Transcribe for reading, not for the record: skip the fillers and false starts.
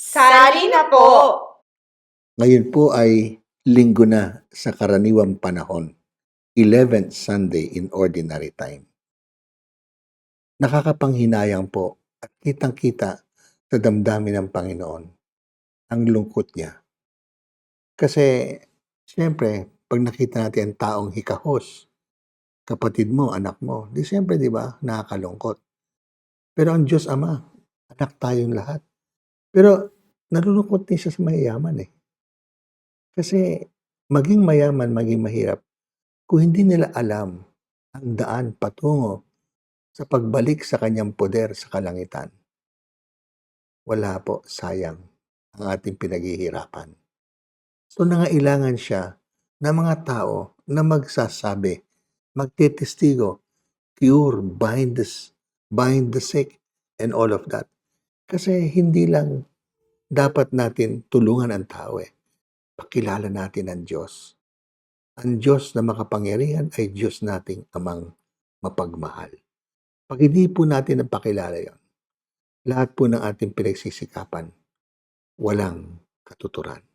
Sali na po! Ngayon po ay linggo na sa karaniwang panahon, 11th Sunday in Ordinary Time. Nakakapanghinayang po at kitang-kita sa damdamin ng Panginoon ang lungkot niya. Kasi siyempre, pag nakita natin ang taong hikahos, kapatid mo, anak mo, di siyempre, di ba, nakakalungkot. Pero ang Diyos Ama, anak tayong lahat. Pero nalulungkot din siya sa mayayaman eh. Kasi maging mayaman, maging mahirap, kung hindi nila alam ang daan patungo sa pagbalik sa kanyang poder sa kalangitan, wala po, sayang ang ating pinaghihirapan. So nangailangan siya ng mga tao na magsasabi, magtitestigo, cure, bind the sick, and all of that. Kasi hindi lang dapat natin tulungan ang tao eh. Pakilala natin ang Diyos. Ang Diyos na makapangyarihan ay Diyos nating amang mapagmahal. Pag hindi po natin napakilala yon, lahat po ng ating pinagsisikapan, walang katuturan.